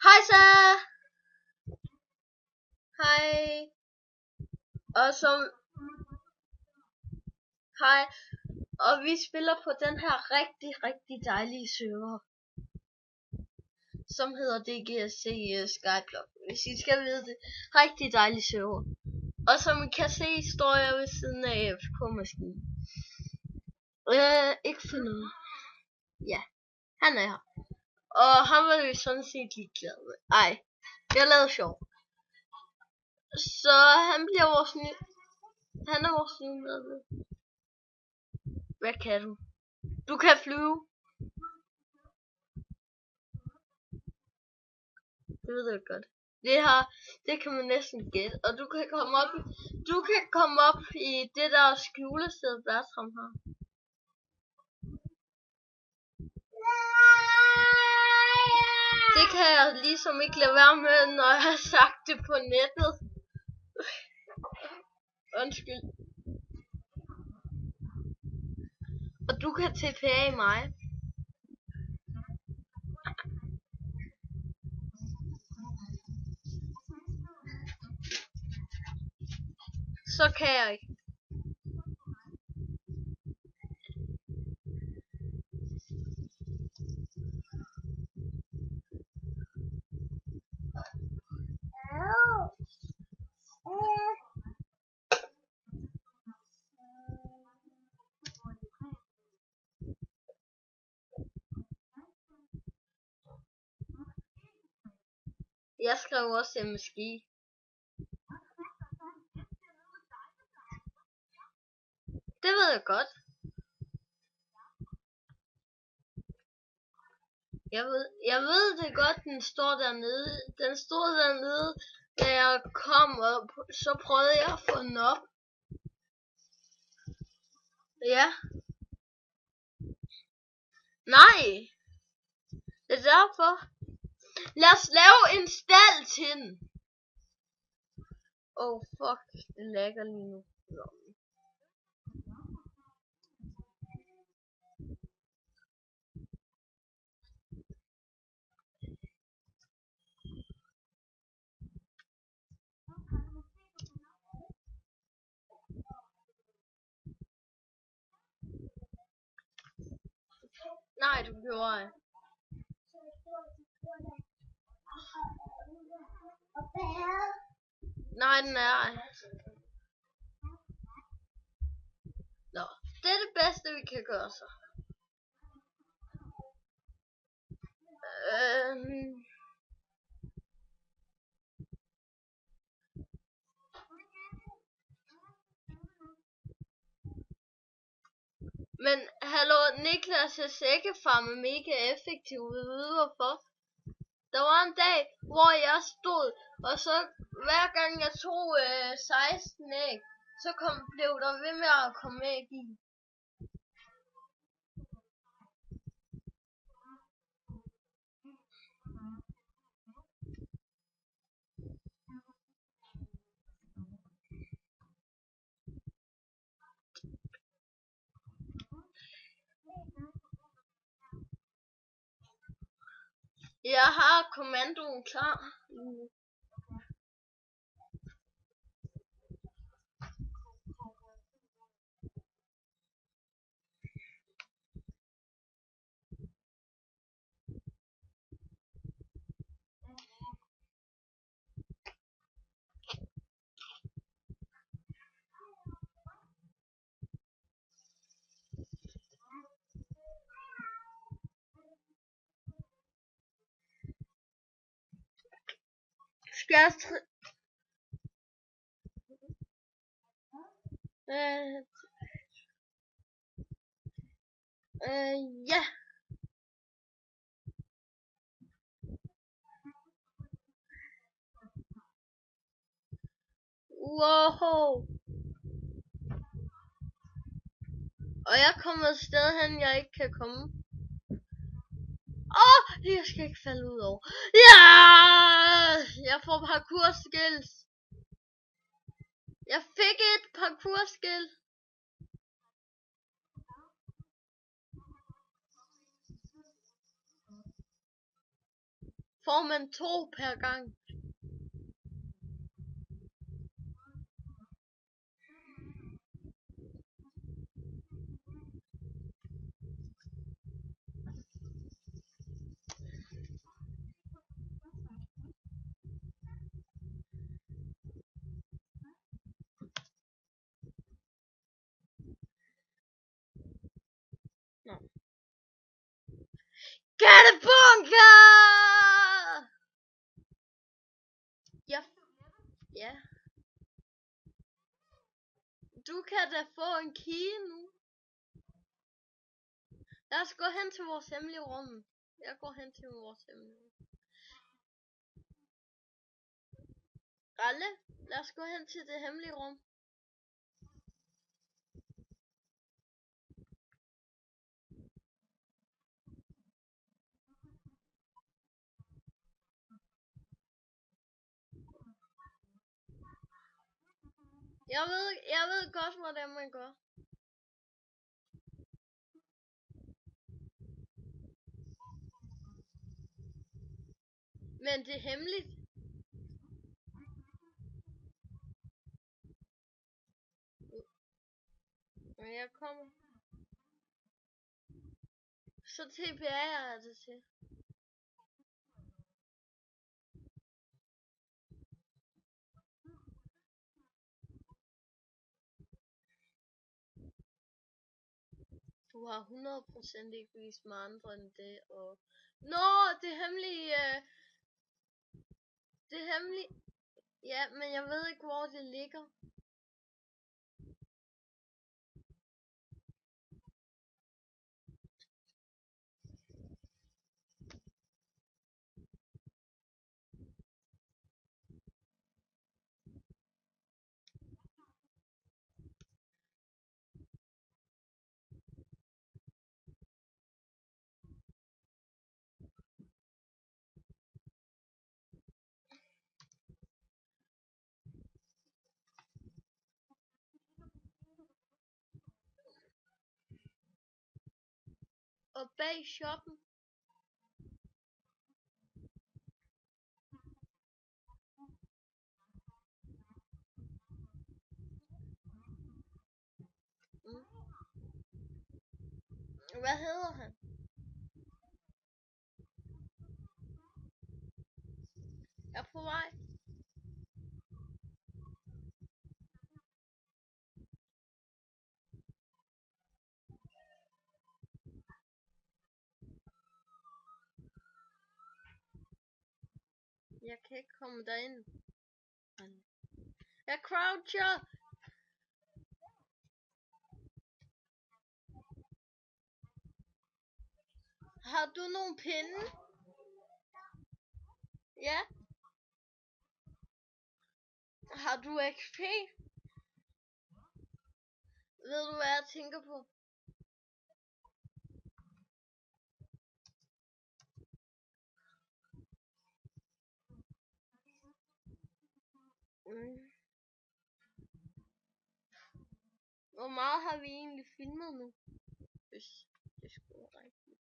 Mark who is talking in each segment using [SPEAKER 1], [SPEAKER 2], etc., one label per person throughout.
[SPEAKER 1] Hej så. Hej. Og som hej. Og vi spiller på den her rigtig dejlige server, som hedder DGSC Skyblock. Hvis I skal vide det, rigtig dejlig server. Og som I kan se, står jeg ved siden af FK-maskinen. Ikke for noget. Ja, han er her. Og ham var vi sådan set ligeglade med. Ej, jeg lavede sjov. Så han bliver vores nye. Han er vores nye medlem. Hvad kan du? Du kan flyve. Det ved jeg godt. Det kan man næsten gætte. Og du kan komme op i det der skjulested, Bertram har. Det kan jeg ligesom ikke lade være med, når jeg har sagt det på nettet. Undskyld. Og du kan TPA i mig. Så kan jeg ikke. Jeg skrev også MSG. Det ved jeg godt. Jeg ved det godt, den står dernede. Den stod dernede, da jeg kom op. Så prøvede jeg at få den op. Ja. Nej. Det er derfor. Lad os lave en stald til den. Oh fuck, det lagger lige nu. Nej, du gjorde jeg. Nej, den er ej. Nå, det er det bedste vi kan gøre så. Men hallo, Niklas' sækkefarm er mega effektiv. Ved du hvorfor? Der var en dag, hvor jeg stod, og så hver gang jeg tog 16 æg, så blev der ved med at komme æg i. Jeg har kommandoen klar. Skal ja. Wow. Og jeg kommer et sted hen, jeg ikke kan komme. Jeg skal ikke falde ud over. Ja! Jeg får parkour-skills. Jeg fik et parkour-skill. får man 2 per gang. Get a bunker! Ja. Du kan da få en key nu. Lad os gå hen til vores hemmelige rum. Jeg går hen til vores hemmelige rum. Ralle, lad os gå hen til det hemmelige rum. Jeg ved godt, hvordan man gør. Men det er hemmeligt. Men jeg kommer. Så TPA'er jeg det til. Du har 100% ikke vist mig andre end det, og... det er hemmeligt, det er hemmeligt. Ja, men jeg ved ikke, hvor det ligger. Og bag shoppen. Hvad hedder han? Jeg er på vej. Jeg kan ikke komme derind. Jeg croucher. Har du nogle pinde? Ja. Har du XP? Ved du, hvad jeg tænker på? Hvor meget har vi egentlig filmet nu? Hvis det skulle være rigtigt.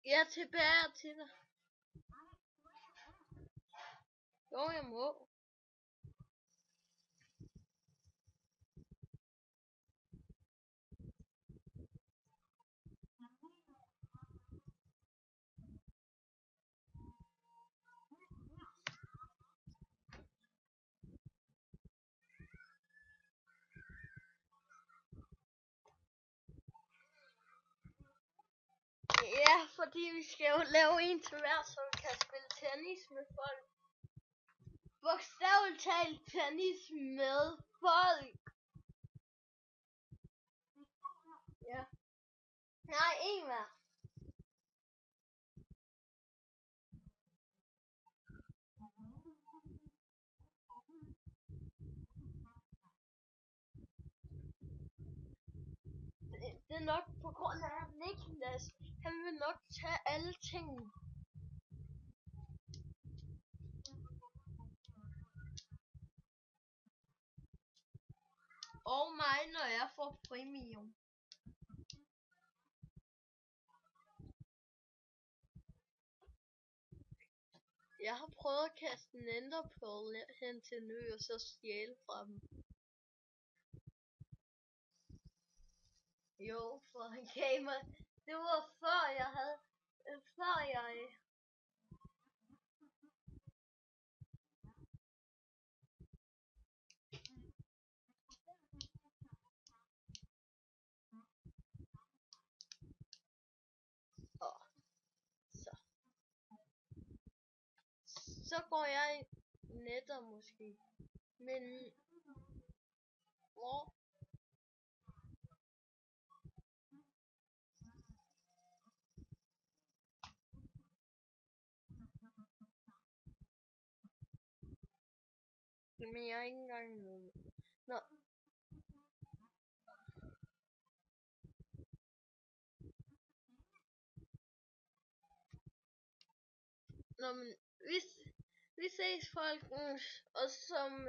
[SPEAKER 1] Jeg er tilbage til dig. Jo, jeg må. Ja, fordi vi skal jo lave en til hver, så vi kan spille tennis med folk. Bogstaveligt talt tennis med folk. Ja. Nej, en hver. Det er nok på grund af Niklas. Han vil nok tage alle tingene. Og mig, når jeg får premium. Jeg har prøvet at kaste en enderpearl hen til en ø og så stjæle fra dem. Jo, for han gav mig. Det var før jeg havde. Før jeg. Åh, så går jeg netter måske. Men hvor? Men jeg er ikke engang med. Nå. Nå, men vi ses folkens, og som